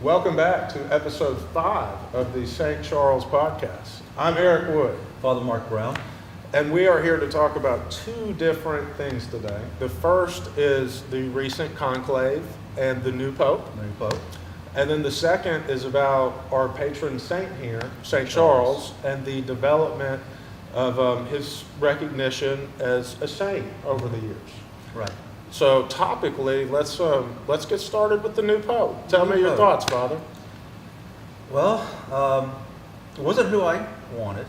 Welcome back to episode 5 of the St. Charles podcast. I'm Eric Wood. Father Mark Brown. And we are here to talk about two different things today. The first is the recent conclave and the new Pope. And then the second is about our patron saint here, St. Charles, and the development of his recognition as a saint over the years. Right. So topically, let's get started with the new Pope. Tell me your thoughts, Father. Well, it wasn't who I wanted.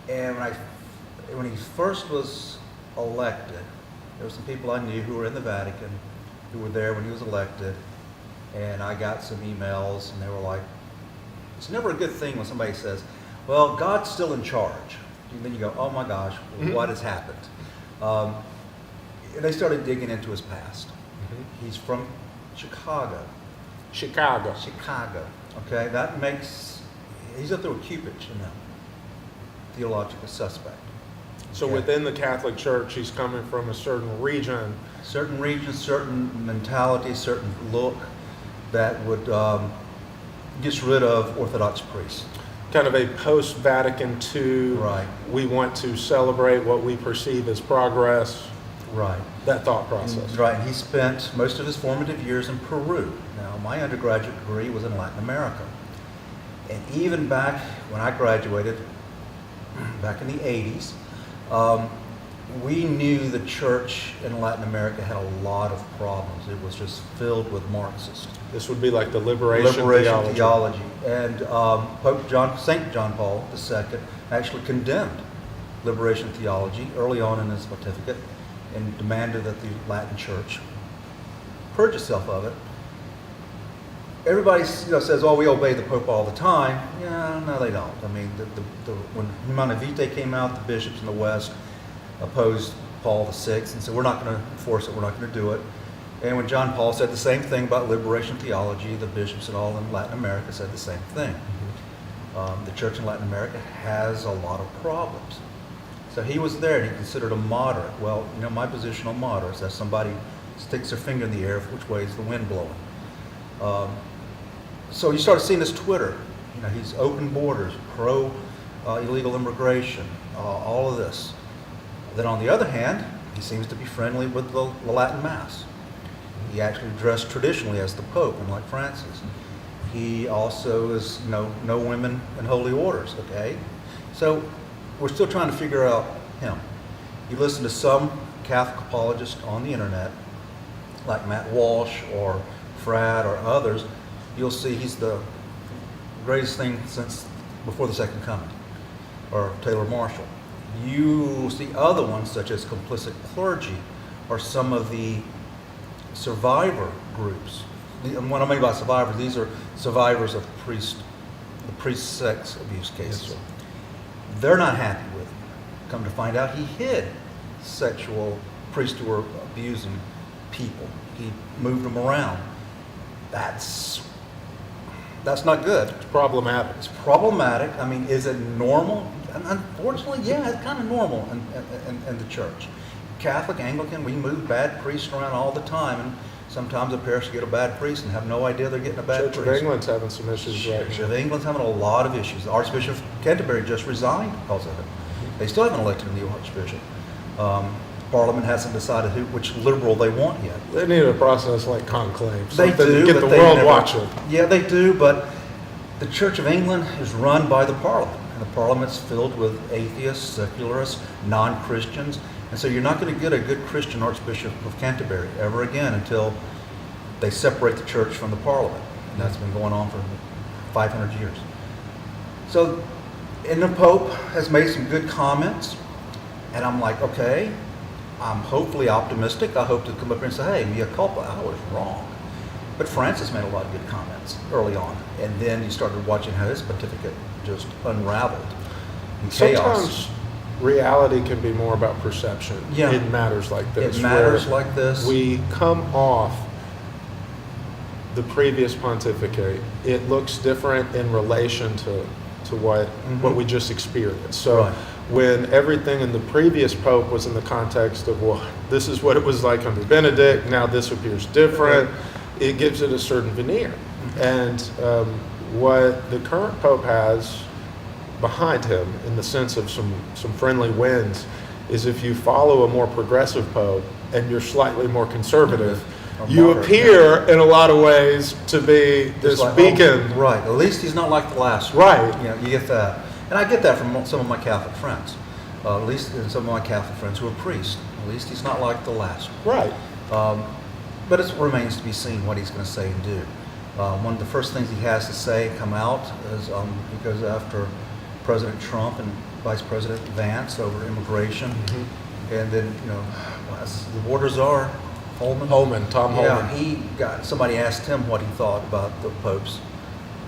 And when he first was elected, there were some people I knew who were in the Vatican who were there when he was elected. And I got some emails, and they were like, it's never a good thing when somebody says, well, God's still in charge. And then you go, oh my gosh, what has happened? And they started digging into his past. He's from Chicago. Chicago. Okay, he's up there with Cupid, theological suspect. So within the Catholic Church, he's coming from a certain region. Certain mentality, certain look that would get rid of Orthodox priests. Kind of a post-Vatican II, right. We want to celebrate what we perceive as progress. Right. That thought process. Right. He spent most of his formative years in Peru. Now, my undergraduate degree was in Latin America. And even back when I graduated, back in the 80s, we knew the church in Latin America had a lot of problems. It was just filled with Marxists. This would be like the liberation theology. And St. John Paul II actually condemned liberation theology early on in his pontificate and demanded that the Latin Church purge itself of it. Everybody says, oh, we obey the Pope all the time. Yeah, no, they don't. I mean, when Humanae Vitae came out, the bishops in the West opposed Paul VI and said, we're not going to enforce it, we're not going to do it. And when John Paul said the same thing about liberation theology, the bishops and all in Latin America said the same thing. The church in Latin America has a lot of problems. So he was there and he considered a moderate. Well, my position on moderates, that's somebody sticks their finger in the air, which way is the wind blowing. So you start seeing this Twitter. He's open borders, pro illegal immigration, all of this. Then on the other hand, he seems to be friendly with the Latin Mass. He actually dressed traditionally as the Pope, unlike Francis. He also is, no women in holy orders, okay? So we're still trying to figure out him. You listen to some Catholic apologists on the internet, like Matt Walsh or Frad or others, you'll see he's the greatest thing since before the Second Coming, or Taylor Marshall. You see other ones, such as complicit clergy, or some of the survivor groups. And what I mean by survivors, these are survivors of the priest sex abuse cases. Yes, they're not happy with him. Come to find out, he hid priests who were abusing people. He moved them around. That's not good. It's problematic. It's problematic. I mean, is it normal? And unfortunately, yeah, it's kind of normal in the church. Catholic, Anglican, we move bad priests around all the time, and sometimes a parish get a bad priest and have no idea they're getting a bad priest. Church of England's having some issues right now. Church of England's having a lot of issues. The Archbishop of Canterbury just resigned because of it. They still haven't elected a new Archbishop. Parliament hasn't decided which liberal they want yet. They need a process like conclave. They do, to get the world watching. Yeah, they do, but the Church of England is run by the Parliament, and the Parliament's filled with atheists, secularists, non-Christians, and so you're not going to get a good Christian Archbishop of Canterbury ever again until they separate the Church from the Parliament, and that's been going on for 500 years. So, and the Pope has made some good comments, and I'm like, okay, I'm hopefully optimistic. I hope to come up here and say, hey, mea culpa, I was wrong. But Francis made a lot of good comments early on, and then you started watching how his pontificate just unraveled in chaos. Sometimes reality can be more about perception. Yeah. It matters like this. It matters like this. We come off the previous pontificate. It looks different in relation to what we just experienced. So right. When everything in the previous pope was in the context of, well, this is what it was like under Benedict, now this appears different, it gives it a certain veneer. And what the current Pope has behind him, in the sense of some friendly winds, is if you follow a more progressive Pope and you're slightly more conservative, you appear in a lot of ways to be this beacon. Oh, right. At least he's not like the last one. Right. You know, you get that. And I get that from some of my Catholic friends. At least some of my Catholic friends who are priests. At least he's not like the last one. Right. But it remains to be seen what he's going to say and do. One of the first things he has to say come out is he goes after President Trump and Vice President Vance over immigration. Mm-hmm. And then, you know, as the borders are, Tom Holman. Somebody asked him what he thought about the Pope's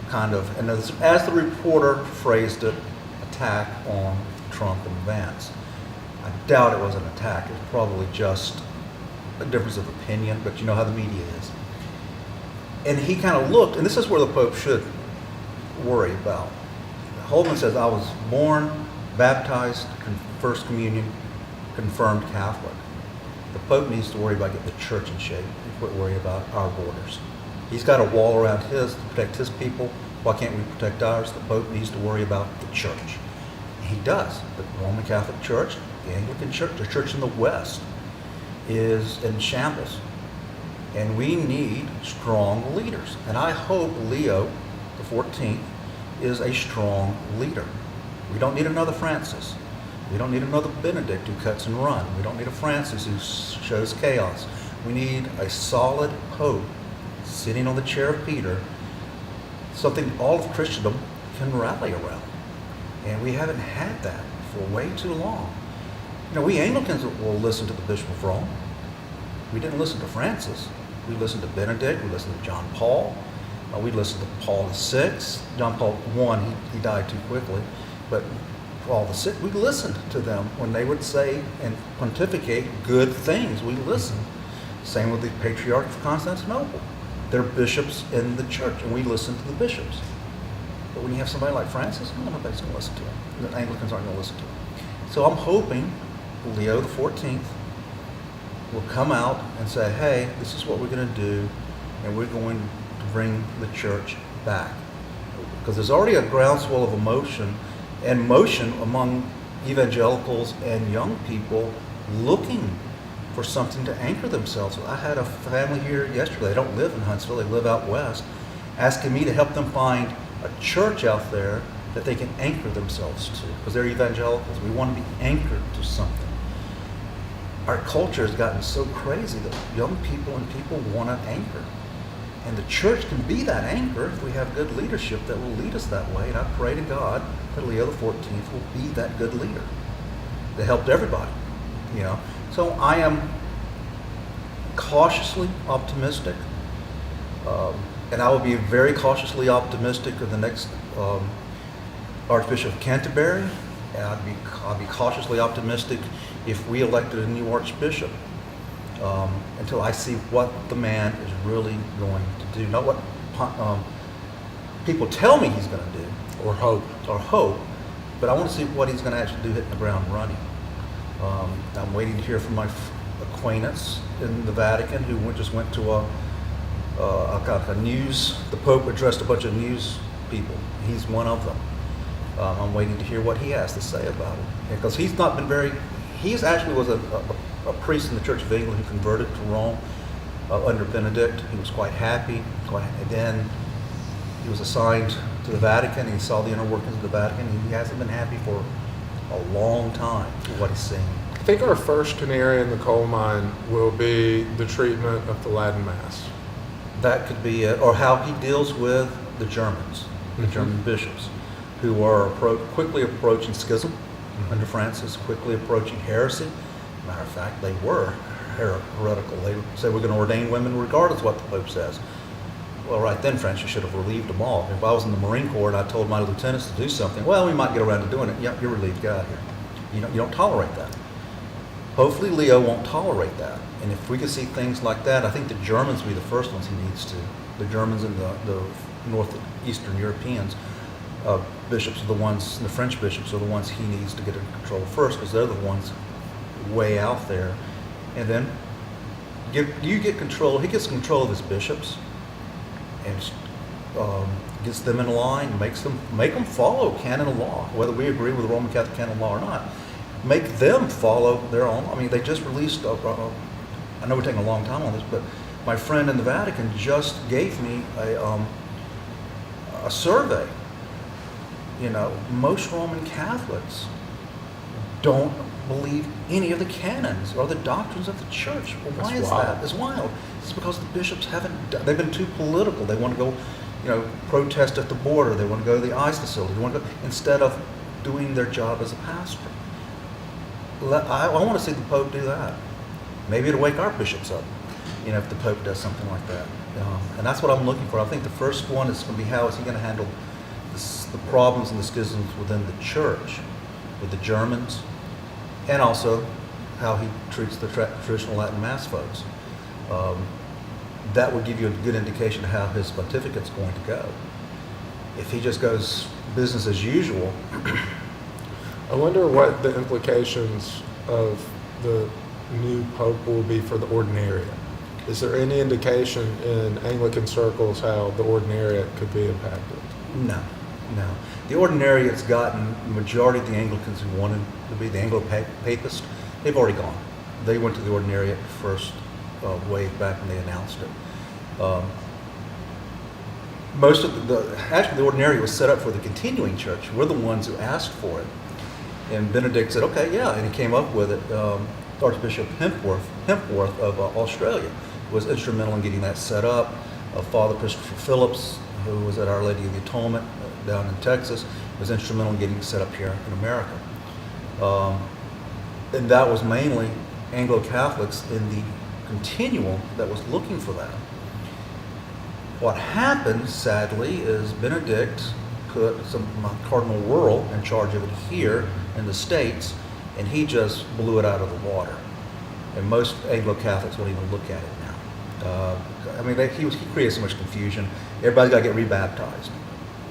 kind of, and as the reporter phrased it, attack on Trump and Vance. I doubt it was an attack. It was probably just a difference of opinion, but you know how the media is. And he kind of looked, and this is where the Pope should worry about. Holman says, I was born, baptized, First Communion, confirmed Catholic. The Pope needs to worry about getting the church in shape and quit worrying about our borders. He's got a wall around his to protect his people. Why can't we protect ours? The Pope needs to worry about the church. He does. The Roman Catholic Church, the Anglican Church, the church in the West is in shambles. And we need strong leaders. And I hope Leo the 14th is a strong leader. We don't need another Francis. We don't need another Benedict who cuts and runs. We don't need a Francis who shows chaos. We need a solid Pope sitting on the chair of Peter, something all of Christendom can rally around. And we haven't had that for way too long. You know, we Anglicans will listen to the Bishop of Rome. We didn't listen to Francis. We listened to Benedict. We listened to John Paul. We listened to Paul VI. John Paul I, he died too quickly. But Paul VI, we listened to them when they would say and pontificate good things. We listened. Same with the Patriarch of Constantinople. They're bishops in the church, and we listen to the bishops. But when you have somebody like Francis, nobody's going to listen to him. The Anglicans aren't going to listen to him. So I'm hoping Leo the 14th will come out and say, hey, this is what we're going to do, and we're going to bring the church back. Because there's already a groundswell of emotion and motion among evangelicals and young people looking for something to anchor themselves. I had a family here yesterday. They don't live in Huntsville. They live out west, asking me to help them find a church out there that they can anchor themselves to, because they're evangelicals. We want to be anchored to something. Our culture has gotten so crazy that young people and people want an anchor. And the church can be that anchor if we have good leadership that will lead us that way. And I pray to God that Leo the 14th will be that good leader that helped everybody, you know. So I am cautiously optimistic, and I will be very cautiously optimistic of the next Archbishop of Canterbury, and I'd be cautiously optimistic if we elected a new Archbishop, until I see what the man is really going to do, not what people tell me he's going to do, or hope, but I want to see what he's going to actually do hitting the ground running. I'm waiting to hear from my acquaintance in the Vatican who just went to a news, the Pope addressed a bunch of news people. He's one of them. I'm waiting to hear what he has to say about it. Because he's not been he's actually was a priest in the Church of England who converted to Rome under Benedict. He was quite happy. And then he was assigned to the Vatican. And he saw the inner workings of the Vatican. He hasn't been happy for a long time for what he's seeing. I think our first canary in the coal mine will be the treatment of the Latin Mass. That could be it, or how he deals with the Germans, the German bishops, who are quickly approaching schism under Francis, quickly approaching heresy. Matter of fact, they were heretical. They said we're going to ordain women regardless of what the Pope says. Well, right then, Francis should have relieved them all. If I was in the Marine Corps and I told my lieutenants to do something, well, we might get around to doing it. Yep, you're relieved. Get out of here. You don't tolerate that. Hopefully, Leo won't tolerate that. And if we could see things like that, I think the Germans will be the first ones he needs to. The Germans and the northeastern Europeans bishops are the ones, the French bishops are the ones he needs to get in control first, because they're the ones way out there. And then you get control. He gets control of his bishops, and gets them in line, make them follow canon law, whether we agree with the Roman Catholic canon law or not. Make them follow their own. I mean, they just released. I know we're taking a long time on this, but my friend in the Vatican just gave me a survey. You know, most Roman Catholics don't believe any of the canons or the doctrines of the church. Well, why is that? It's wild. It's because the bishops they've been too political. They want to go, you know, protest at the border. They want to go to the ICE facility. They want to go, instead of doing their job as a pastor. I want to see the Pope do that. Maybe it'll wake our bishops up, you know, if the Pope does something like that. And that's what I'm looking for. I think the first one is going to be, how is he going to handle the problems and the schisms within the church with the Germans, and also how he treats the traditional Latin Mass folks. That would give you a good indication of how his pontificate's going to go. If he just goes business as usual. I wonder what the implications of the new Pope will be for the Ordinariate. Is there any indication in Anglican circles how the Ordinariate could be impacted? No. The Ordinariate's gotten the majority of the Anglicans who wanted to be the Anglo-Papist, they've already gone. They went to the Ordinariate first wave back when they announced it. Most of actually the Ordinariate was set up for the continuing church. We're the ones who asked for it. And Benedict said, okay, yeah, and he came up with it. Archbishop Hempworth of Australia was instrumental in getting that set up. Father Christopher Phillips, who was at Our Lady of the Atonement down in Texas, was instrumental in getting it set up here in America. And that was mainly Anglo-Catholics in the continuum that was looking for that. What happened, sadly, is Benedict put Cardinal Wuerl in charge of it here in the States, and he just blew it out of the water. And most Anglo-Catholics don't even look at it now. I mean, he created so much confusion. Everybody's got to get rebaptized.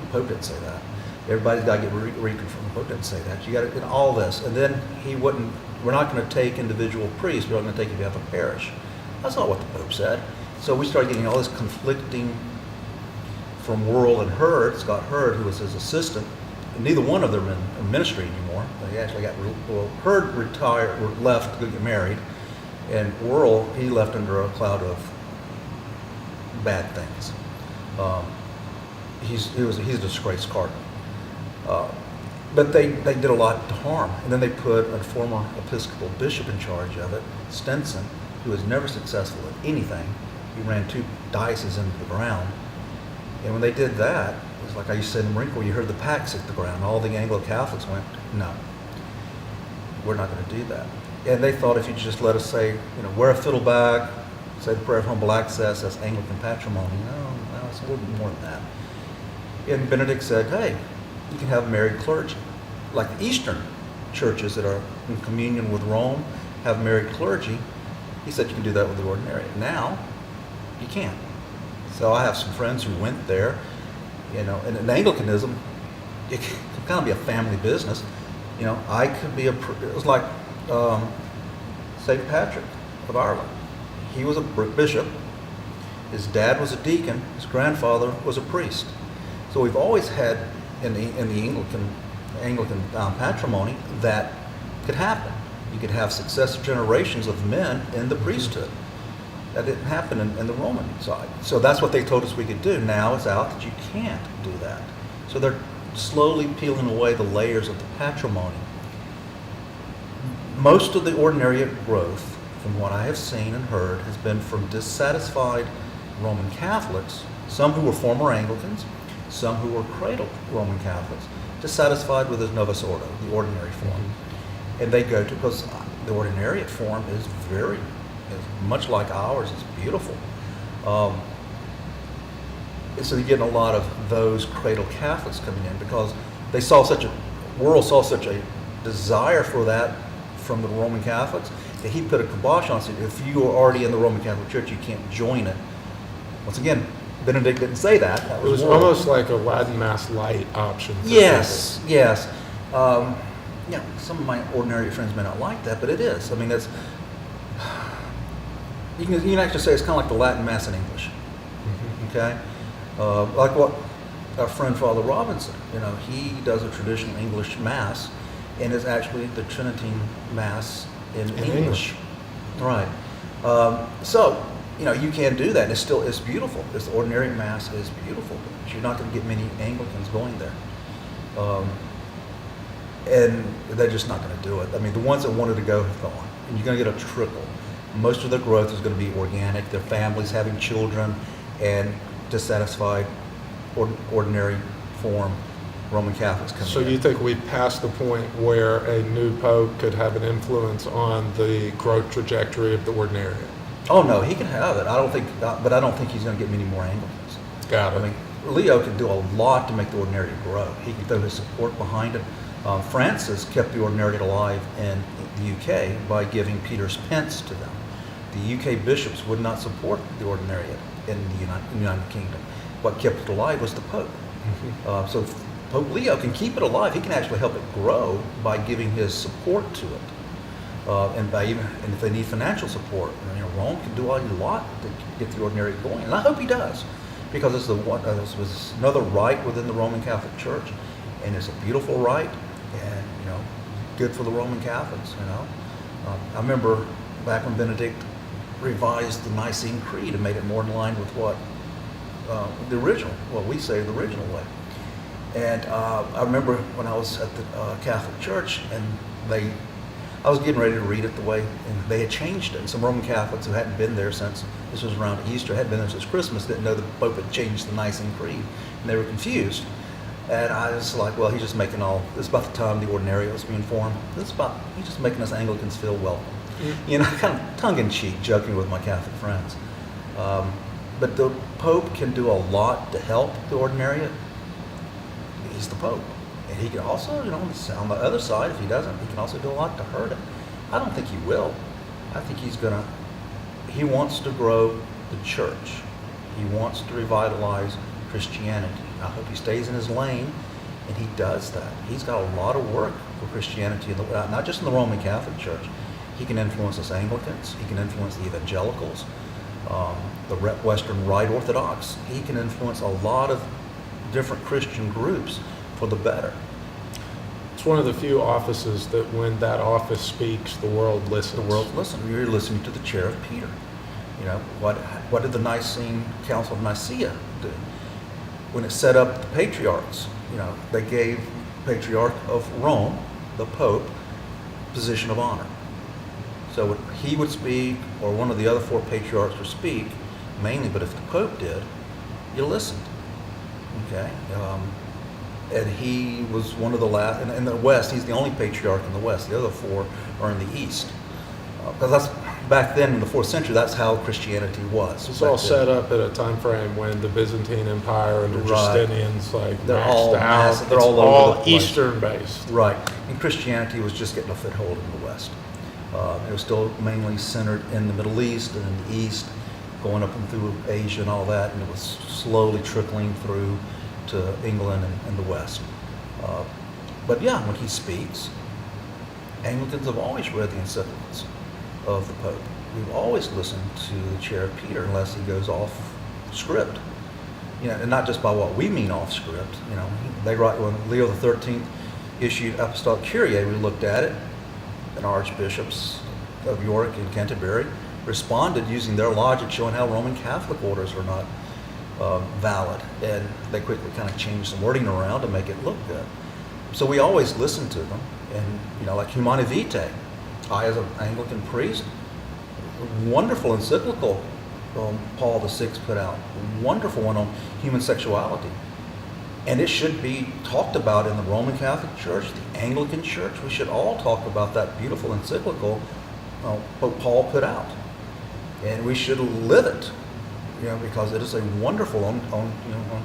The Pope didn't say that. Everybody's got to get reconfirmed. The Pope didn't say that. You got to, in all this. And then we're not going to take individual priests, we're not going to take if you have a parish. That's not what the Pope said. So we started getting all this conflicting from Wuerl and Hurd, Scott Hurd, who was his assistant. Neither one of them in ministry anymore. They actually Hurd retired, left to get married, and Wuerl, he left under a cloud of bad things. He's a disgraced cardinal. But they did a lot to harm. And then they put a former Episcopal bishop in charge of it, Stenson, who was never successful at anything. He ran 2 dioceses into the ground. And when they did that, it was like I used to say in the Marine Corps, you heard the packs hit the ground. All the Anglo-Catholics went, no, we're not going to do that. And they thought if you just let us say, wear a fiddleback, say the prayer of humble access, that's Anglican patrimony. No, it's a little bit more than that. And Benedict said, hey, you can have married clergy. Like the Eastern churches that are in communion with Rome have married clergy. He said you can do that with the Ordinary. Now, you can't. So I have some friends who went there, and in Anglicanism, it can kind of be a family business. I could be it was like St. Patrick of Ireland. He was a bishop. His dad was a deacon. His grandfather was a priest. So we've always had in the Anglican patrimony that could happen. You could have successive generations of men in the priesthood. That didn't happen in the Roman side. So that's what they told us we could do. Now it's out that you can't do that. So they're slowly peeling away the layers of the patrimony. Most of the Ordinariate growth, from what I have seen and heard, has been from dissatisfied Roman Catholics, some who were former Anglicans, some who were cradle Roman Catholics, dissatisfied with the Novus Ordo, the ordinary form. And they go to, because the Ordinariate form is much like ours, it's beautiful. So you're getting a lot of those cradle Catholics coming in because they Wuerl saw such a desire for that from the Roman Catholics that he put a kibosh on it. If you are already in the Roman Catholic Church, you can't join it. Once again, Benedict didn't say that. It was almost like a Latin Mass light option. Yes. Some of my Ordinary friends may not like that, but it is. I mean, you can actually say it's kind of like the Latin Mass in English. Mm-hmm. Okay? Like what our friend Father Robinson, he does a traditional English Mass, and it's actually the Tridentine Mass in English. Right. So, you can do that, and it's beautiful. This ordinary Mass is beautiful, but you're not going to get many Anglicans going there. And they're just not going to do it. I mean, the ones that wanted to go have gone, and you're going to get a trickle. Most of their growth is going to be organic, their families having children, and dissatisfied, ordinary form Roman Catholics coming So in. you think we've passed the point where a new pope could have an influence on the growth trajectory of the ordinariate? Oh no, he can have it. But I don't think he's going to get many more Anglicans. Got it. I mean, Leo can do a lot to make the ordinariate grow. He can throw his support behind it. Francis kept the ordinariate alive in the UK by giving Peter's Pence to them. The UK bishops would not support the ordinariate in the United Kingdom. What kept it alive was the Pope. Mm-hmm. So Pope Leo can keep it alive. He can actually help it grow by giving his support to it. And if they need financial support, Rome can do a lot to get the ordinariate going. And I hope he does, because this was another rite within the Roman Catholic Church, and it's a beautiful rite, and good for the Roman Catholics. I remember back when Benedict revised the Nicene Creed and made it more in line with what the original, what we say the original way. And I remember when I was at the Catholic Church, and I was getting ready to read it the way, and they had changed it. And some Roman Catholics who hadn't been there since, this was around Easter, hadn't been there since Christmas, didn't know the Pope had changed the Nicene Creed. And they were confused. And I was like, well, he's just making this is about the time the ordinariate was being formed. He's just making us Anglicans feel welcome. Mm-hmm. Kind of tongue-in-cheek, joking with my Catholic friends. But the Pope can do a lot to help the ordinariate. He's the Pope. And he can also, on the other side, if he doesn't, he can also do a lot to hurt it. I don't think he will. I think he wants to grow the church. He wants to revitalize Christianity. I hope he stays in his lane, and he does that. He's got a lot of work for Christianity, not just in the Roman Catholic Church. He can influence us Anglicans. He can influence the evangelicals, the Western Rite Orthodox. He can influence a lot of different Christian groups for the better. It's one of the few offices that when that office speaks, the world listens. The world listens. You're listening to the chair of Peter. What did the Nicene Council of Nicaea do? When it set up the patriarchs, they gave Patriarch of Rome, the Pope, position of honor. So he would speak, or one of the other four patriarchs would speak, mainly, but if the Pope did, you listened. Okay? And he was one of the last, in the West, he's the only patriarch in the West. The other four are in the East. Because that's back then in the 4th century, that's how Christianity was. It's all set up at a time frame when the Byzantine Empire and the Justinians they're all maxed out. massive. They're all over the place. Eastern based. Right. And Christianity was just getting a foothold in the West. It was still mainly centered in the Middle East and in the East, going up and through Asia and all that, and it was slowly trickling through to England and the West. But yeah, when he speaks, Anglicans have always read the encyclicals of the Pope. We've always listened to the chair of Peter unless he goes off script. And not just by what we mean off script. They write, when Leo XIII issued Apostolic Kyrie, we looked at it, and archbishops of York and Canterbury responded using their logic, showing how Roman Catholic orders are not valid, and they quickly kind of changed some wording around to make it look good. So we always listen to them, and like Humanae Vitae, I as an Anglican priest, wonderful encyclical Paul VI put out, wonderful one on human sexuality, and it should be talked about in the Roman Catholic Church, the Anglican Church. We should all talk about that beautiful encyclical Pope Paul put out, and we should live it. Because it is a wonderful on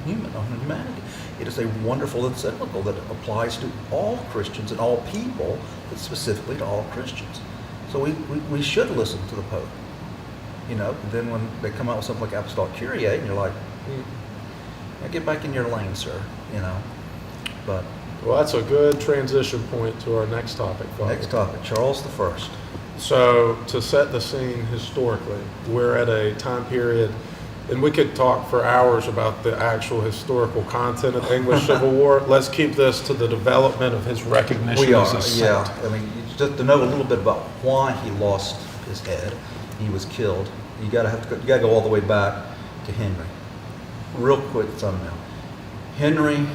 humanity. It is a wonderful encyclical that applies to all Christians and all people, but specifically to all Christians. So we should listen to the Pope. Then when they come out with something like Apostolic Kyrie, and you're like, get back in your lane, sir. But well, that's a good transition point to our next topic, Father. Next topic, Charles I. So to set the scene historically, we're at a time period And we could talk for hours about the actual historical content of the English Civil War. Let's keep this to the development of his recognition We as are, a saint. yeah. I mean, just to know a little bit about why he lost his head, he was killed. You gotta go all the way back to Henry. Real quick thumbnail. Henry,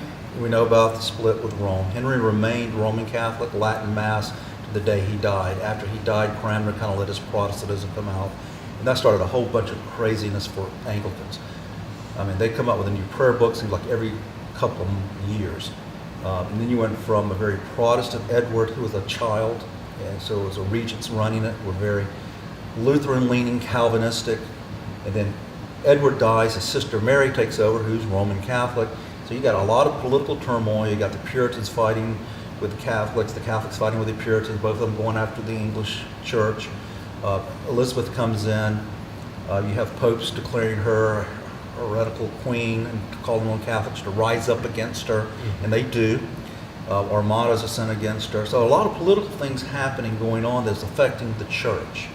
we know about the split with Rome. Henry remained Roman Catholic, Latin Mass to the day he died. After he died, Cranmer kind of let his Protestantism come out. And that started a whole bunch of craziness for Anglicans. I mean, they come up with a new prayer book, seems like every couple of years. And then you went from a very Protestant Edward, who was a child, and so it was a regents running it, were very Lutheran-leaning, Calvinistic. And then Edward dies, his sister Mary takes over, who's Roman Catholic. So you got a lot of political turmoil. You got the Puritans fighting with the Catholics fighting with the Puritans, both of them going after the English church. Elizabeth comes in. You have popes declaring her heretical queen and calling on Catholics to rise up against her, and they do. Armadas are sent against her. So a lot of political things happening, going on that's affecting the church.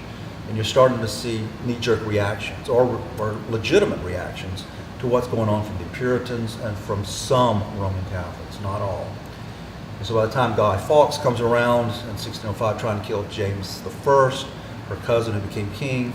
And you're starting to see knee-jerk reactions or legitimate reactions to what's going on from the Puritans and from some Roman Catholics, not all. And so by the time Guy Fawkes comes around in 1605 trying to kill James I, her cousin who became king,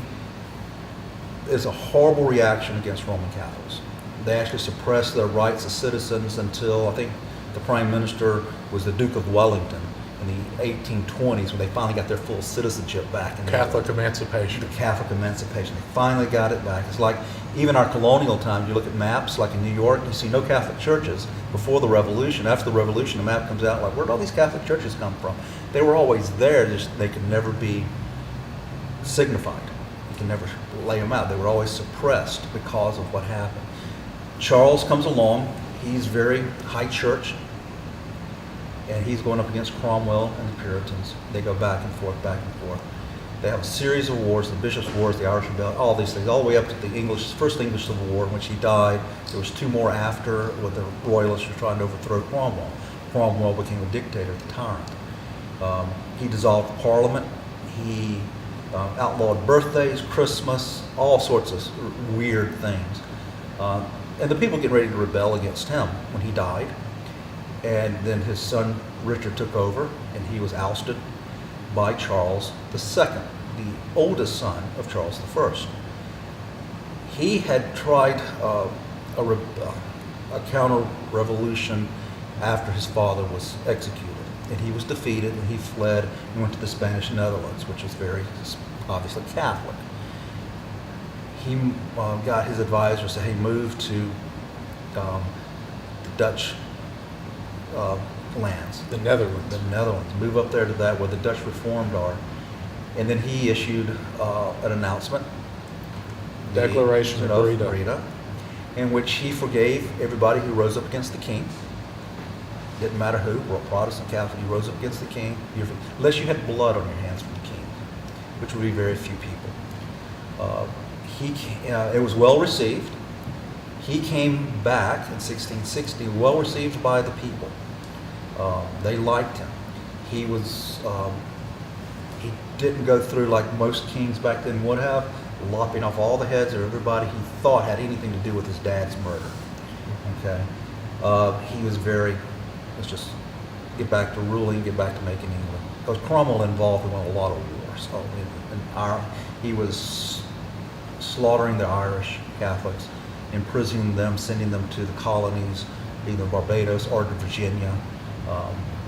there's a horrible reaction against Roman Catholics. They actually suppressed their rights as citizens until, I think, the prime minister was the Duke of Wellington in the 1820s when they finally got their full citizenship back. In Catholic emancipation. The Catholic emancipation. They finally got it back. It's like even our colonial times, you look at maps, like in New York, you see no Catholic churches before the Revolution. After the Revolution, the map comes out like, where'd all these Catholic churches come from? They were always there, just they could never be signified. You can never lay them out. They were always suppressed because of what happened. Charles comes along. He's very high church, and he's going up against Cromwell and the Puritans. They go back and forth, back and forth. They have a series of wars, the Bishops' Wars, the Irish Rebellion, all these things, all the way up to the first English Civil War in which he died. There was two more after, with the Royalists were trying to overthrow Cromwell. Cromwell became a dictator, the tyrant. He dissolved Parliament. He outlawed birthdays, Christmas, all sorts of weird things. And the people get ready to rebel against him when he died. And then his son Richard took over, and he was ousted by Charles II, the oldest son of Charles I. He had tried a counter-revolution after his father was executed, and he was defeated, and he fled and went to the Spanish Netherlands, which was very obviously Catholic. He got his advisors to, hey, move to the Dutch lands. The Netherlands. The Netherlands. Move up there to that where the Dutch Reformed are. And then he issued an announcement. Declaration of Breda, in which he forgave everybody who rose up against the king. Didn't matter who, Protestant, Catholic, you rose up against the king, unless you had blood on your hands from the king, which would be very few people. It was well received. He came back in 1660, well received by the people. They liked him. He didn't go through like most kings back then would have, lopping off all the heads of everybody he thought had anything to do with his dad's murder. Okay, he was very, let's just get back to ruling, get back to making England. Because Cromwell involved in a lot of wars. So he was slaughtering the Irish Catholics, imprisoning them, sending them to the colonies, either Barbados or to Virginia.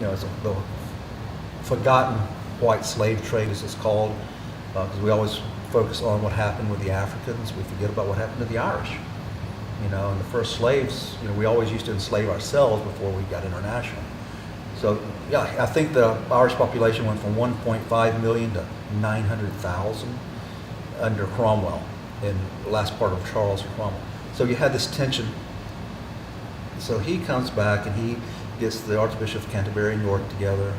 It's the forgotten white slave trade, as it's called, because we always focus on what happened with the Africans. We forget about what happened to the Irish. And the first slaves, we always used to enslave ourselves before we got international. So, yeah, I think the Irish population went from 1.5 million to 900,000 under Cromwell, in the last part of Charles or Cromwell. So you had this tension. So he comes back and he gets the Archbishop of Canterbury and York together.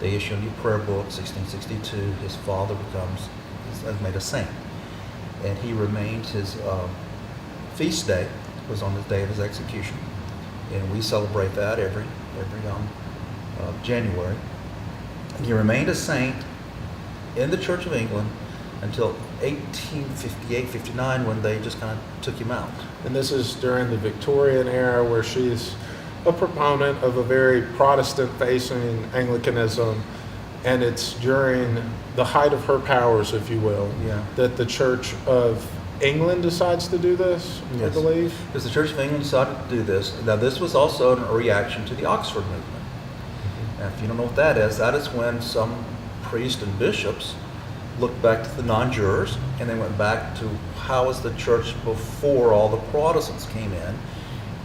They issue a new prayer book, 1662. His father is made a saint. And he remained, his feast day was on the day of his execution. And we celebrate that every January. And he remained a saint in the Church of England until 1858, 59, when they just kind of took him out. And this is during the Victorian era, where she's a proponent of a very Protestant-facing Anglicanism, and it's during the height of her powers, if you will, that the Church of England decides to do this, I Yes. believe. Because the Church of England decided to do this. Now, this was also a reaction to the Oxford movement. And if you don't know what that is when some priests and bishops looked back to the non-jurors, and they went back to how was the church before all the Protestants came in.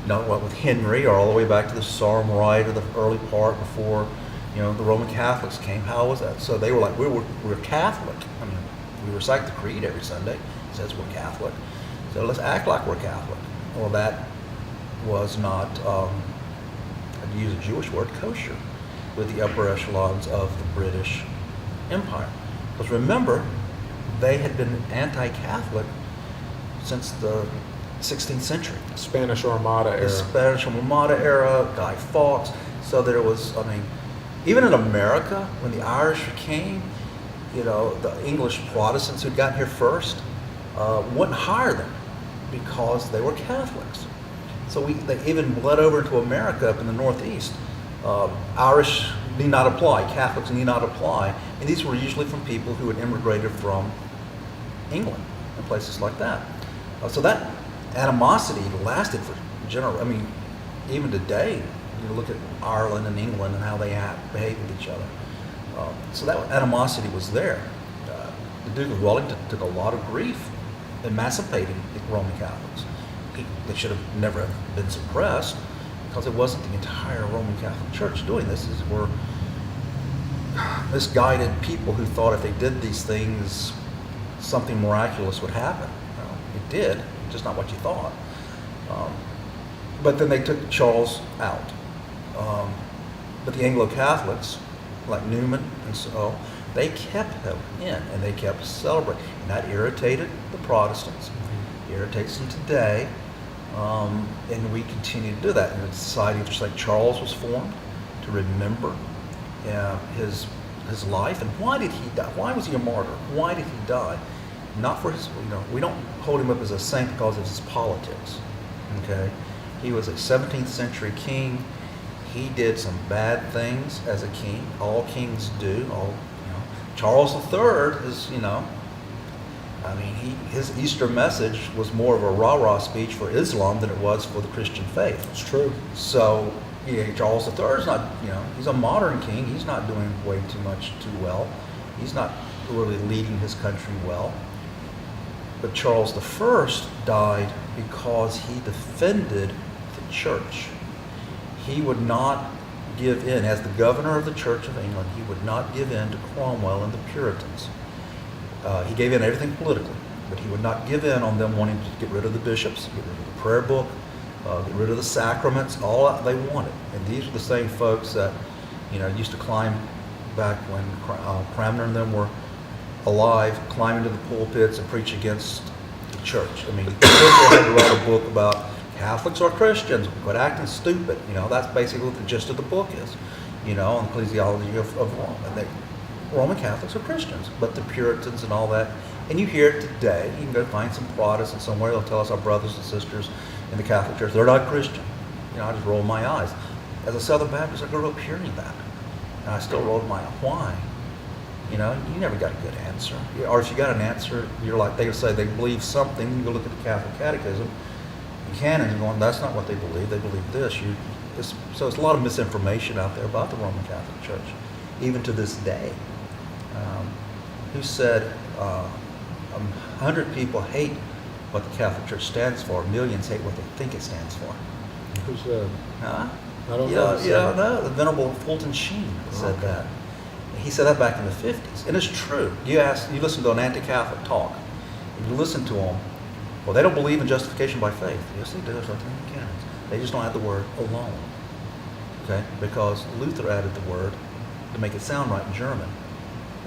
You know, what with Henry, or all the way back to the Solemn Rite, or the early part before, you know, the Roman Catholics came. How was that? So they were like, we're Catholic. I mean, we recite the creed every Sunday. It says we're Catholic. So let's act like we're Catholic. Well, that was not, I'd use a Jewish word, kosher, with the upper echelons of the British Empire. Because remember, they had been anti-Catholic since the 16th century. Spanish Armada era. The Spanish Armada era, Guy Fawkes. So there was, I mean, even in America, when the Irish came, you know, the English Protestants who'd gotten here first wouldn't hire them because they were Catholics. So they even bled over into America up in the Northeast. Irish need not apply, Catholics need not apply. And these were usually from people who had immigrated from England and places like that. So that animosity lasted for I mean, even today, you look at Ireland and England and how they behave with each other. So that animosity was there. The Duke of Wellington took a lot of grief emancipating the Roman Catholics. They should have never have been suppressed, because it wasn't the entire Roman Catholic Church doing this. These were misguided people who thought if they did these things, something miraculous would happen. Well, it did, just not what you thought. But then they took Charles out. But the Anglo-Catholics, like Newman and so, they kept him in, and they kept celebrating. And that irritated the Protestants. It irritates them today. And we continue to do that. And a society just like Charles was formed to remember his life. And why did he die? Why was he a martyr? Why did he die? Not for his, we don't hold him up as a saint because of his politics. Okay? He was a 17th century king. He did some bad things as a king. All kings do. Charles III is, I mean, his Easter message was more of a rah-rah speech for Islam than it was for the Christian faith. It's true. So, Charles III is not, he's a modern king. He's not doing way too well. He's not really leading his country well. But Charles I died because he defended the church. He would not give in. As the governor of the Church of England, he would not give in to Cromwell and the Puritans. He gave in everything politically, but he would not give in on them wanting to get rid of the bishops, get rid of the prayer book, get rid of the sacraments, all that they wanted. And these are the same folks that, used to climb back when Cranmer and them were alive, climb into the pulpits and preach against the church. I mean, Churchill had to write a book about Catholics or Christians, quit acting stupid. That's basically what the gist of the book is, on ecclesiology of Rome. And Roman Catholics are Christians, but the Puritans and all that. And you hear it today. You can go find some Protestants somewhere. They'll tell us our brothers and sisters in the Catholic Church, they're not Christian. I just roll my eyes. As a Southern Baptist, I grew up hearing that. And I still rolled my eyes. Why? You never got a good answer. Or if you got an answer, you're like, they would say they believe something. You go look at the Catholic Catechism, the canons, and going, that's not what they believe. They believe this. So it's a lot of misinformation out there about the Roman Catholic Church, even to this day. Who said 100 people hate what the Catholic Church stands for, millions hate what they think it stands for? Who said? Huh? I don't know. You don't know. The Venerable Fulton Sheen said that. He said that back in the 50s. And it's true. You listen to an anti-Catholic talk, and you listen to them, well, they don't believe in justification by faith. Yes, they do. It's like in the canons. They just don't add the word alone. Okay? Because Luther added the word to make it sound right in German.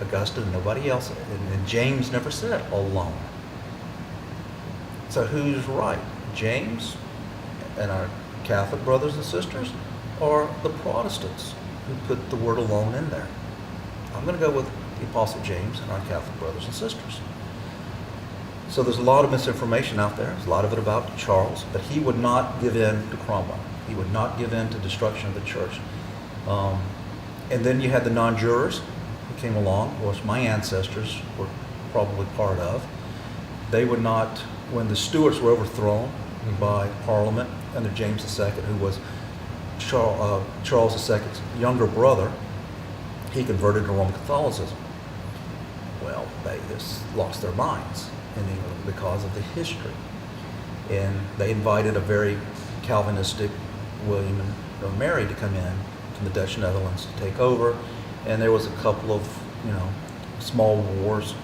Augustine and nobody else. And James never said alone. So who's right? James and our Catholic brothers and sisters, or the Protestants who put the word alone in there? I'm going to go with the Apostle James and our Catholic brothers and sisters. So there's a lot of misinformation out there. There's a lot of it about Charles, but he would not give in to Cromwell. He would not give in to destruction of the church. And then you had the non-jurors who came along, which my ancestors were probably part of. They would not, when the Stuarts were overthrown by Parliament under James II, who was Charles II's younger brother, he converted to Roman Catholicism. Well, they just lost their minds in England because of the history. And they invited a very Calvinistic William and Mary to come in from the Dutch Netherlands to take over. And there was a couple of, small wars,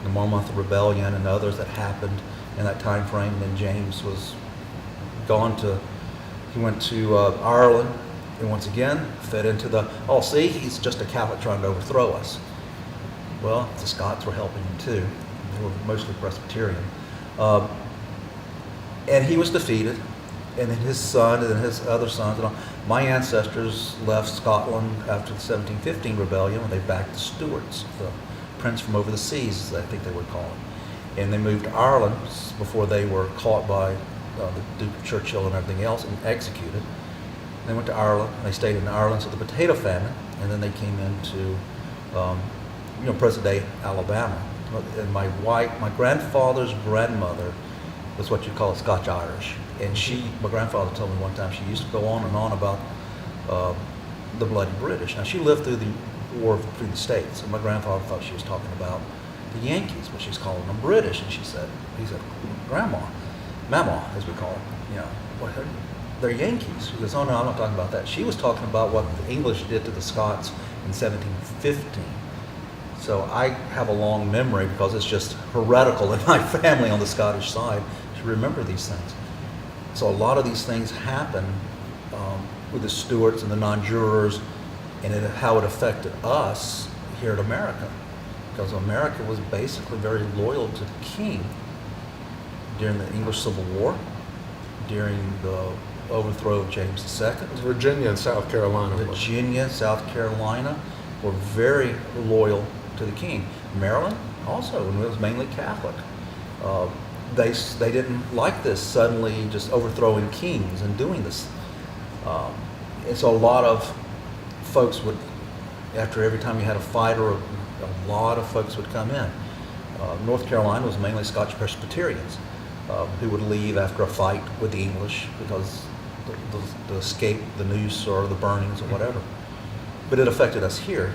the Monmouth Rebellion and others that happened in that time frame. And then James was he went to Ireland, and once again fed into he's just a Catholic trying to overthrow us. Well, the Scots were helping him too. They were mostly Presbyterian. And he was defeated, and then his son and then his other sons. My ancestors left Scotland after the 1715 rebellion, and they backed the Stuarts, the prince from over the seas, as I think they would call it. And they moved to Ireland before they were caught by the Duke of Churchill and everything else and executed. They went to Ireland, and they stayed in Ireland through the potato famine, and then they came into present-day Alabama. And my grandfather's grandmother was what you call a Scotch-Irish. And my grandfather told me one time she used to go on and on about the bloody British. Now, she lived through the war between the states, and my grandfather thought she was talking about the Yankees, but she's calling them British. And he said, Grandma, Mama, as we call them, they're Yankees. She goes, oh no, I'm not talking about that. She was talking about what the English did to the Scots in 1715. So I have a long memory because it's just heretical in my family on the Scottish side to remember these things. So a lot of these things happen with the Stuarts and the non-jurors and how it affected us here in America. Because America was basically very loyal to the king during the English Civil War, during the overthrow of James II. Virginia and South Carolina. Virginia, South Carolina were very loyal to the king. Maryland also, and it was mainly Catholic. They didn't like this suddenly just overthrowing kings and doing this. And so a lot of folks would, after every time you had a fight, or a lot of folks would come in. North Carolina was mainly Scotch Presbyterians who would leave after a fight with the English because the escape, the noose, or the burnings, or whatever. But it affected us here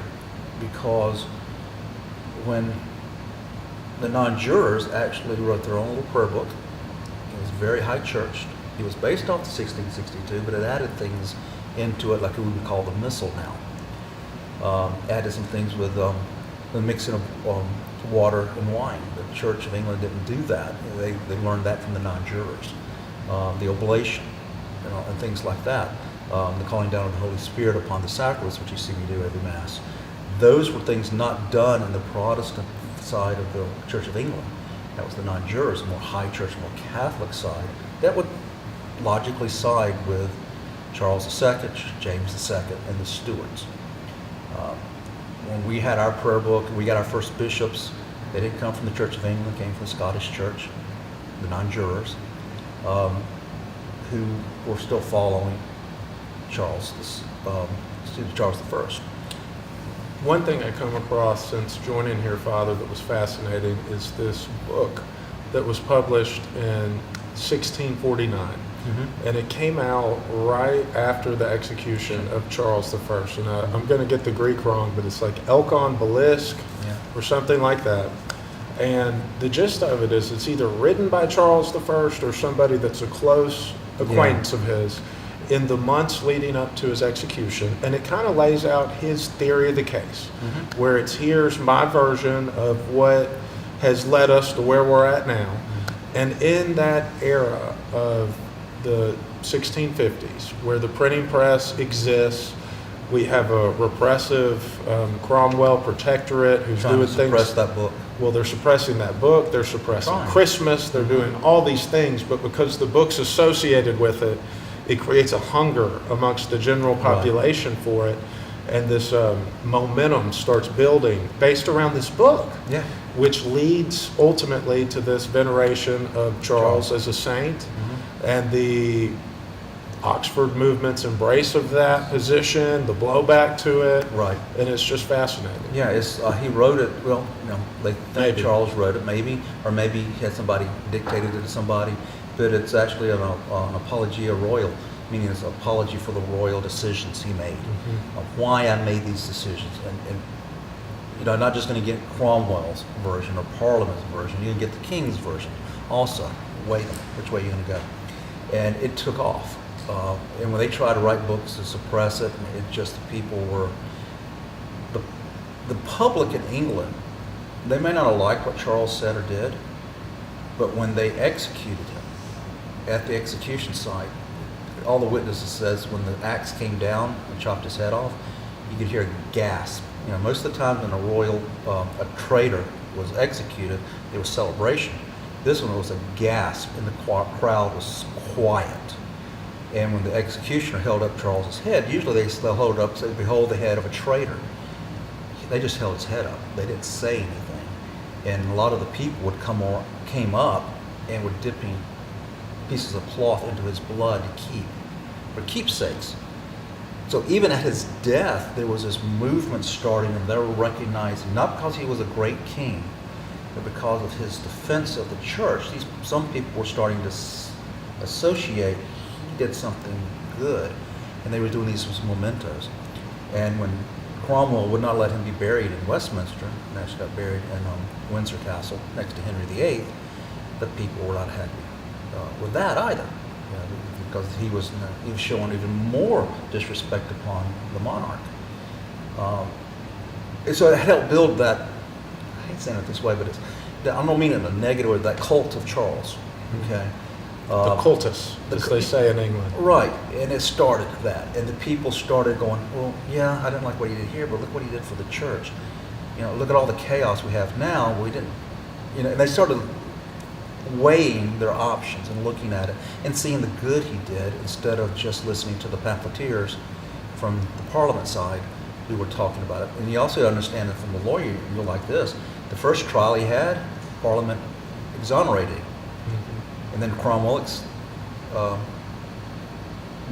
because when the non-jurors actually wrote their own little prayer book, it was very high churched. It was based off the 1662, but it added things into it like we would call the missal now. Added some things with the mixing of water and wine. The Church of England didn't do that. They learned that from the non-jurors. The oblation, and things like that. The calling down of the Holy Spirit upon the sacraments, which you see me do every Mass. Those were things not done in the Protestant side of the Church of England. That was the non-jurors, more high church, more Catholic side. That would logically side with Charles II, James II, and the Stuarts. When we had our prayer book, we got our first bishops. They didn't come from the Church of England, came from the Scottish Church, the non-jurors, who were still following Charles I. One thing I come across since joining here, Father, that was fascinating is this book that was published in 1649. Mm-hmm. And it came out right after the execution of Charles I. And I'm going to get the Greek wrong, but it's like Elkon Belisk or something like that. And the gist of it is it's either written by Charles I or somebody that's a close acquaintance of his in the months leading up to his execution. And it kind of lays out his theory of the case, where it's here's my version of what has led us to where we're at now. And in that era of the 1650s, where the printing press exists, we have a repressive Cromwell protectorate who's doing things. Suppress that book. Well, they're suppressing that book. They're suppressing Christmas. They're doing all these things, but because the book's associated with it, it creates a hunger amongst the general population for it. And this momentum starts building based around this book, Yeah. which leads ultimately to this veneration of Charles as a saint, and the Oxford movement's embrace of that position, the blowback to it, Right. and it's just fascinating. Yeah, it's he wrote it. Well, they think Maybe. Charles wrote it, maybe, or maybe he had somebody dictated it to somebody. But it's actually an apologia royal, meaning it's an apology for the royal decisions he made, of why I made these decisions, and not just going to get Cromwell's version or Parliament's version. You can get the King's version also. Weigh them, which way you're going to go, and it took off. And when they tried to write books to suppress it, it just the people were the public in England. They may not have liked what Charles said or did, but when they executed him at the execution site, all the witnesses says when the axe came down and chopped his head off, you could hear a gasp. Most of the time when a traitor was executed, there was celebration. This one was a gasp, and the crowd was quiet. And when the executioner held up Charles's head, usually they'll hold it up and say, "Behold the head of a traitor." They just held his head up. They didn't say anything. And a lot of the people came up and were dipping pieces of cloth into his blood to keep, for keepsakes. So even at his death, there was this movement starting, and they were recognizing, not because he was a great king, but because of his defense of the church. Some people were starting to associate he did something good, and they were doing these as mementos. And when Cromwell would not let him be buried in Westminster, and actually got buried in Windsor Castle next to Henry VIII, the people were not happy with that either, because he was showing even more disrespect upon the monarch. And so it helped build that. I hate saying it this way, but I don't mean it in a negative way. That cult of Charles. Okay. The cultus, as they say in England. Right, and it started that, and the people started going, well, yeah, I didn't like what he did here, but look what he did for the church. Look at all the chaos we have now. We didn't, and they started weighing their options and looking at it and seeing the good he did instead of just listening to the pamphleteers from the Parliament side who were talking about it. And you also understand that from the lawyer, you're like this. The first trial he had, Parliament exonerated him. And then Cromwell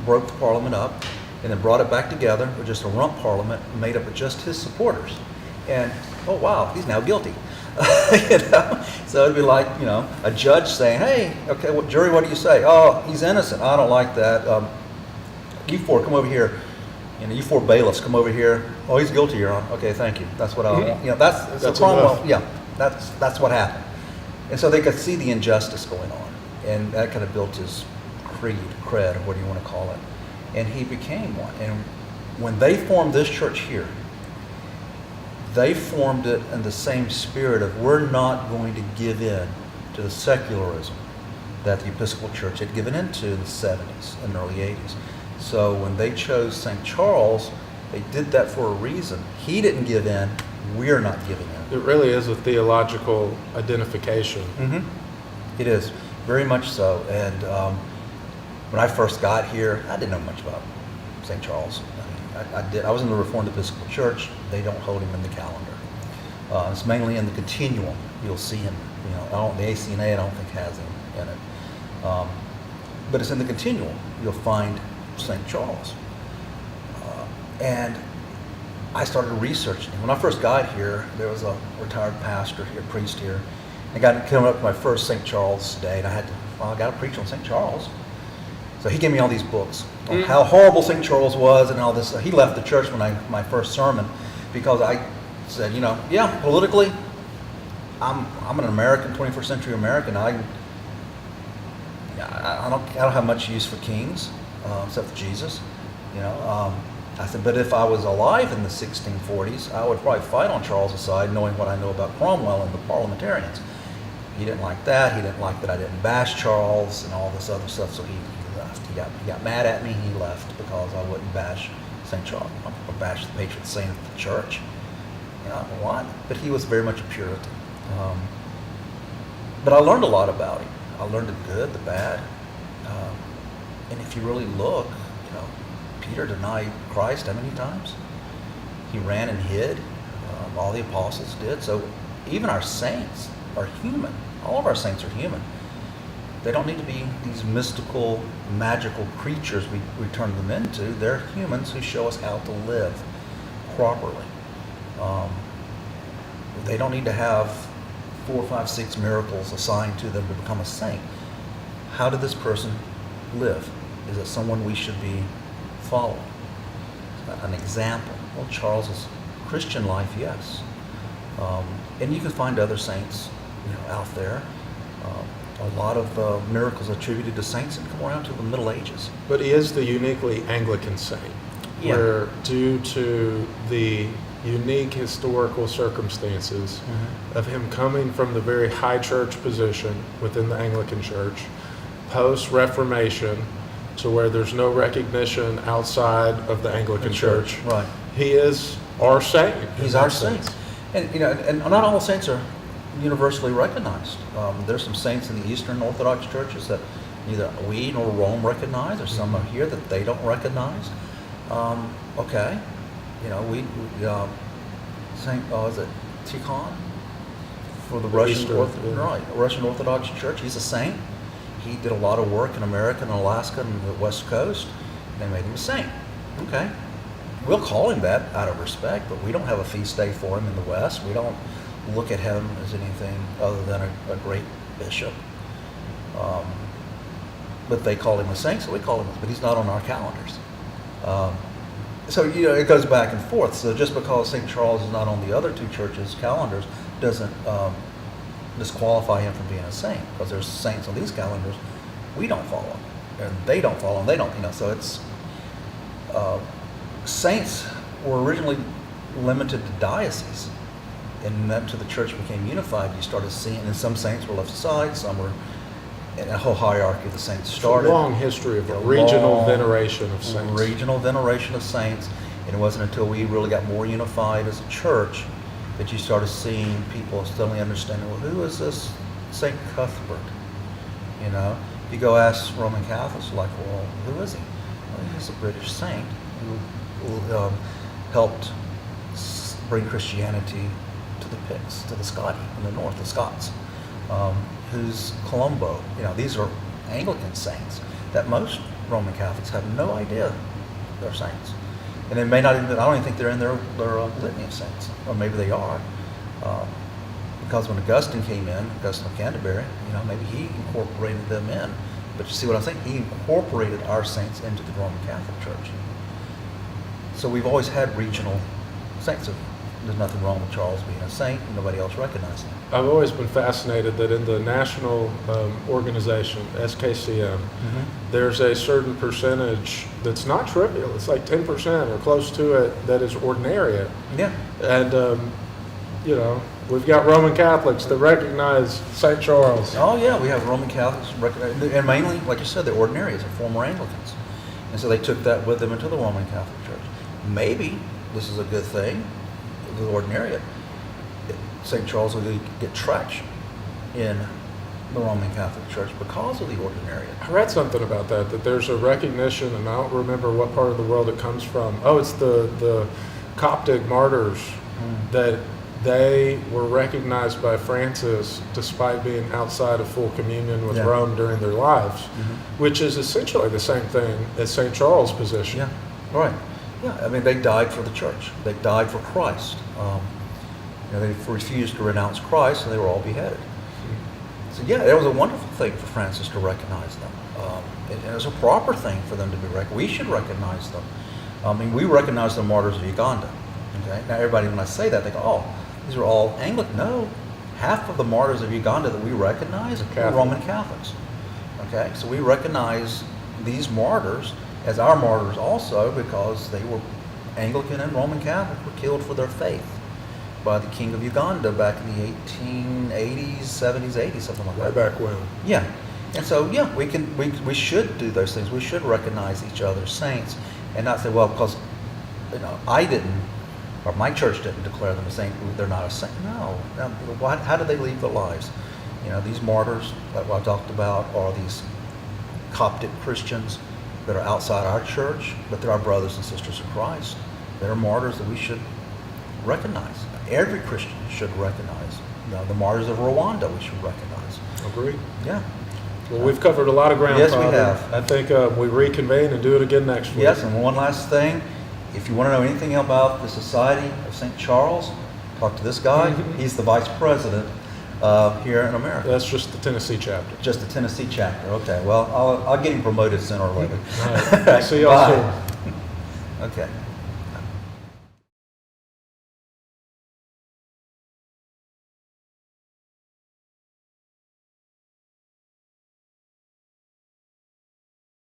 broke the Parliament up and then brought it back together with just a rump Parliament made up of just his supporters. And, oh wow, he's now guilty. So it'd be like, a judge saying, hey, okay, well, jury, what do you say? Oh, he's innocent. I don't like that. You four, come over here. You four bailiffs, come over here. Oh, he's guilty, Your Honor. Okay, thank you. That's what I want. That's so Cromwell. Enough. Yeah, that's what happened. And so they could see the injustice going on. And that kind of built his cred, or what do you want to call it. And he became one. And when they formed this church here, they formed it in the same spirit of we're not going to give in to the secularism that the Episcopal Church had given into in the 70s and early 80s. So when they chose St. Charles, they did that for a reason. He didn't give in. We're not giving in. It really is a theological identification. It is. Very much so. And when I first got here, I didn't know much about St. Charles. I was in the Reformed Episcopal Church. They don't hold him in the calendar. It's mainly in the continuum. You'll see him. The ACNA I don't think has him in it. But it's in the continuum. You'll find St. Charles. And I started researching him. When I first got here, there was a retired pastor here, priest here. I got coming up to my first St. Charles Day, and I got to preach on St. Charles. So he gave me all these books on how horrible St. Charles was and all this. He left the church when my first sermon because I said, politically, I'm an American, 21st century American. I don't have much use for kings except for Jesus. I said, but if I was alive in the 1640s, I would probably fight on Charles' side, knowing what I know about Cromwell and the parliamentarians. He didn't like that. He didn't like that I didn't bash Charles and all this other stuff, so he left. He got mad at me. He left because I wouldn't bash St. Charles. I bashed the patron saint of the church. What? But he was very much a Puritan. But I learned a lot about him. I learned the good, the bad. And if you really look, Peter denied Christ how many times? He ran and hid. All the apostles did. So even our saints are human. All of our saints are human. They don't need to be these mystical, magical creatures we turn them into. They're humans who show us how to live properly. They don't need to have 4, 5, 6 miracles assigned to them to become a saint. How did this person live? Is it someone we should be following? An example. Well, Charles's Christian life, yes. And you can find other saints, out there. A lot of miracles attributed to saints that come around to the Middle Ages. But he is the uniquely Anglican saint, where due to the unique historical circumstances of him coming from the very high church position within the Anglican Church, post-Reformation, to where there's no recognition outside of the Anglican Church. Right. He is our saint. He's our saint. And and not all saints are universally recognized. There's some saints in the Eastern Orthodox churches that neither we nor Rome recognize. There's some are here that they don't recognize. Okay, we Saint is it Tikhon for the Russian Russian Orthodox Church. He's a saint. He did a lot of work in America and Alaska and the West Coast. They made him a saint. Okay, we'll call him that out of respect, but we don't have a feast day for him in the West. We don't look at him as anything other than a great bishop. But they call him a saint, so we call him, but he's not on our calendars. So it goes back and forth. So just because St. Charles is not on the other two churches' calendars doesn't disqualify him from being a saint, because there's saints on these calendars we don't follow, and they don't follow, and they don't. So it's saints were originally limited to dioceses. And then to the church became unified, you started seeing, and some saints were left aside, some were, and a whole hierarchy of the saints started. It's a long history of a regional veneration of saints. Regional veneration of saints, and it wasn't until we really got more unified as a church that you started seeing people suddenly understanding, well, who is this St. Cuthbert? If you go ask Roman Catholics, like, well, who is he? Well, he's a British saint who helped bring Christianity to the Picts, to the Scotti in the north, the Scots, who's Colombo. These are Anglican saints that most Roman Catholics have no idea they're saints. And they may not even, I don't even think they're in their litany of saints, or maybe they are. Because when Augustine came in, Augustine of Canterbury, maybe he incorporated them in. But you see what I'm saying? He incorporated our saints into the Roman Catholic Church. So we've always had regional saints. There's nothing wrong with Charles being a saint, and nobody else recognizes him. I've always been fascinated that in the national organization, SKCM, there's a certain percentage that's not trivial. It's like 10% or close to it that is ordinariate. Yeah. And, we've got Roman Catholics that recognize St. Charles. Oh, yeah, we have Roman Catholics, and mainly, like you said, the ordinarians are former Anglicans. And so they took that with them into the Roman Catholic Church. Maybe this is a good thing, the ordinariate. St. Charles will get traction in the Roman Catholic Church because of the ordinariate. I read something about that there's a recognition, and I don't remember what part of the world it comes from. Oh, it's the Coptic martyrs, that they were recognized by Francis despite being outside of full communion with Rome during their lives, which is essentially the same thing as St. Charles' position. Yeah, right. Yeah, they died for the church. They died for Christ. They refused to renounce Christ, and they were all beheaded. So yeah, it was a wonderful thing for Francis to recognize them. And it was a proper thing for them to be recognized. We should recognize them. We recognize the martyrs of Uganda. Okay? Now everybody, when I say that, they go, oh, these are all Anglican. No, half of the martyrs of Uganda that we recognize are Roman Catholics. Okay, so we recognize these martyrs as our martyrs also because they were Anglican and Roman Catholic, were killed for their faith by the king of Uganda back in the 1880s, 70s, 80s, something like that. Way back when. Yeah, and so we should do those things. We should recognize each other's saints and not say, well, because I didn't, or my church didn't declare them a saint, they're not a saint. No, how did they leave their lives? These martyrs that I talked about are these Coptic Christians that are outside our church, but they're our brothers and sisters in Christ. They're martyrs that we should recognize. Every Christian should recognize. The martyrs of Rwanda, we should recognize. Agreed. Yeah. Well, we've covered a lot of ground. Yes, we Father. have. I think we reconvene and do it again next week. Yes, and one last thing. If you want to know anything about the Society of St. Charles, talk to this guy. He's the vice president here in America. That's just the Tennessee chapter. Just the Tennessee chapter. Okay. Well, I'll get him promoted sooner or later. All right. See y'all soon. Okay.